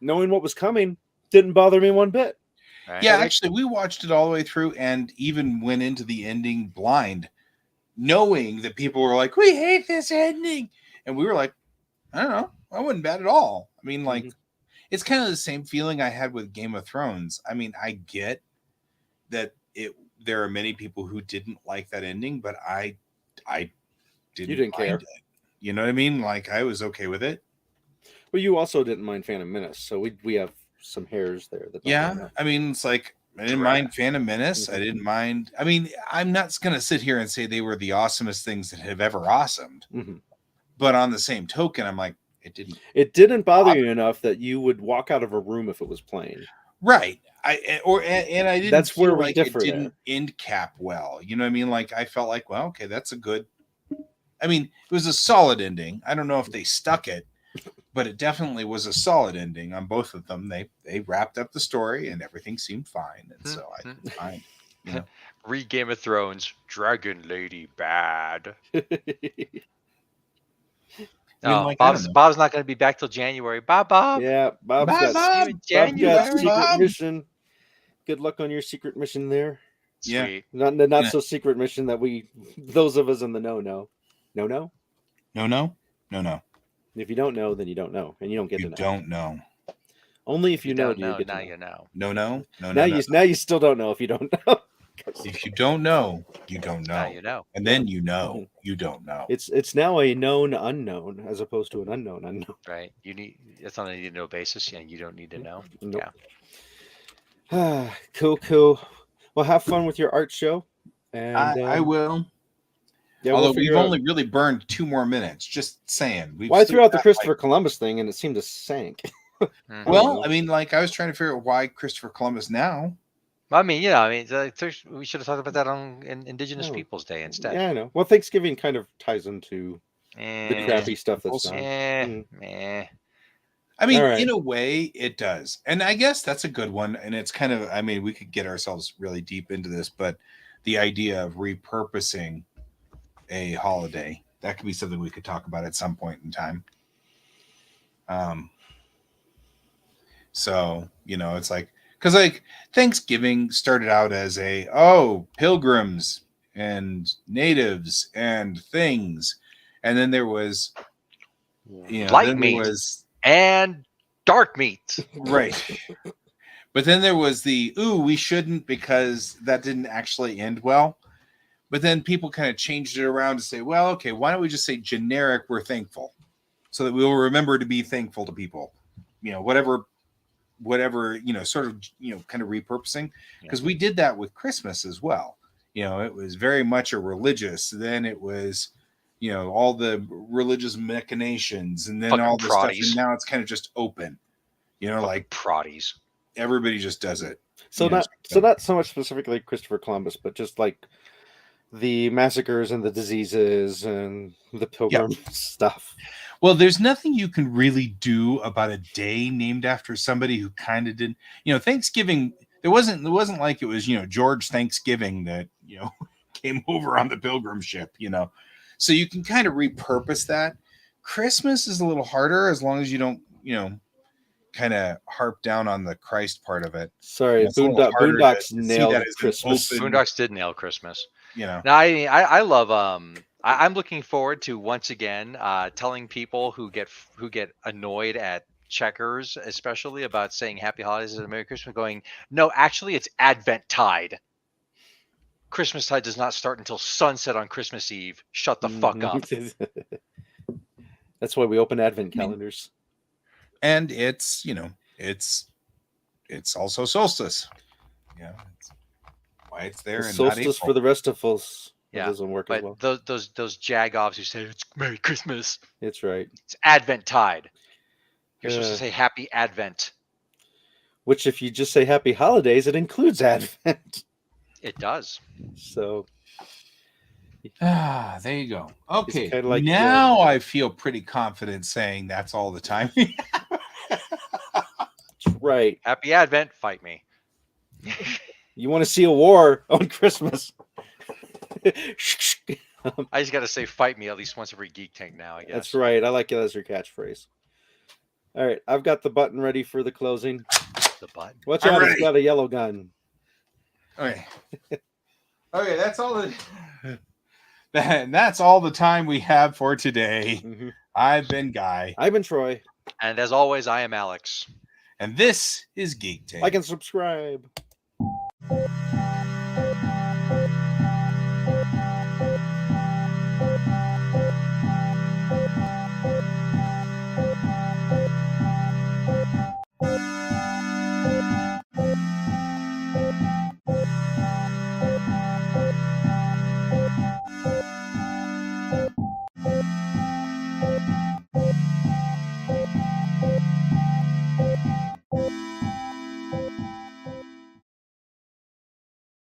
knowing what was coming didn't bother me one bit. Right. Yeah, actually, we watched it all the way through, and even went into the ending blind, knowing that people were like, "We hate this ending," and we were like, "I don't know. I wasn't bad at all." I mean, like, it's kind of the same feeling I had with Game of Thrones. I mean, I get that there are many people who didn't like that ending, but I didn't. You didn't care. It. You know what I mean? Like, I was okay with it. Well, you also didn't mind Phantom Menace, so we have some hairs there. That don't Yeah, line up. I mean, it's like I didn't mind Phantom Menace. I didn't mind. I mean, I'm not going to sit here and say they were the awesomest things that have ever awesomed. But on the same token, I'm like, it didn't bother you enough that you would walk out of a room if it was playing. Right. I didn't. That's where feel we like differ it didn't there. end cap well. You know what I mean? Like I felt like, well, okay, that's a good. I mean, it was a solid ending. I don't know if they stuck it, but it definitely was a solid ending on both of them. They wrapped up the story and everything seemed fine. And so I you know. Read Game of Thrones, Dragon Lady bad. No, Bob's not going to be back till January. Bye, Bob. Yeah, Bob's got secret mission. Good luck on your secret mission there. Sweet. Yeah. Not so secret mission that those of us in the know. No. If you don't know, then you don't know, and you don't get to know. You don't know. Only if you know do you get to know. Now you know. No. Now you still don't know if you don't know. If you don't know, you don't know. Now you know. And then you know you don't know. It's now a known unknown as opposed to an unknown unknown. Right. It's on a need to know basis, and you don't need to know. Nope. Yeah. Cool. Well, have fun with your art show. And I will. Yeah, although we've only really burned 2 more minutes. Just saying. I threw out the Christopher Columbus thing, and it seemed to sank. Well, I mean, like I was trying to figure out why Christopher Columbus now. I mean, we should have talked about that on Indigenous Peoples Day instead. Yeah, I know. Well, Thanksgiving kind of ties into the crappy stuff that's not. I mean, in a way, it does. And I guess that's a good one. And it's kind of, I mean, we could get ourselves really deep into this, but the idea of repurposing a holiday, that could be something we could talk about at some point in time. So, it's like, because like Thanksgiving started out as pilgrims and natives and things. And then there was, light meat and dark meat. Right. But then there was we shouldn't because that didn't actually end well. But then people kind of changed it around to say, well, okay, why don't we just say generic, we're thankful, so that we'll remember to be thankful to people, whatever, sort of, kind of repurposing, because we did that with Christmas as well. It was very much a religious, then it was, all the religious machinations, and then fucking all the proddies. stuff, and now it's kind of just open, like proddies. Everybody just does it. So not so much specifically Christopher Columbus, but just like the massacres and the diseases and the pilgrim stuff. Well, there's nothing you can really do about a day named after somebody who kind of did. Thanksgiving. It wasn't like it was George Thanksgiving that came over on the pilgrim ship. So you can kind of repurpose that. Christmas is a little harder as long as you don't kind of harp down on the Christ part of it. Sorry, Boondocks nailed Christmas. Boondocks did nail Christmas. Now I love I'm looking forward to once again telling people who get annoyed at checkers, especially about saying Happy Holidays and Merry Christmas, going, no, actually it's Advent-tide. Christmastide does not start until sunset on Christmas Eve. Shut the fuck up. That's why we open Advent calendars. And it's also solstice. It's why it's there. And solstice not April. For the rest of us. Yeah, it doesn't work as well. Those jagoffs who say it's Merry Christmas. It's right. It's Advent-tide. You're supposed to say Happy Advent. Which, if you just say Happy Holidays, it includes Advent. It does. So. There you go. Okay. Like, now I feel pretty confident saying that's all the time. That's right. Happy Advent. Fight me. You want to see a war on Christmas? I just got to say fight me at least once every Geek Tank now, I guess. That's right. I like it as your catchphrase. All right. I've got the button ready for the closing. The button? Watch out. It's got a yellow gun. Okay. Okay. That's all the time we have for today. Mm-hmm. I've been Guy. I've been Troy. And as always, I am Alex. And this is Geek Tank. Like and subscribe.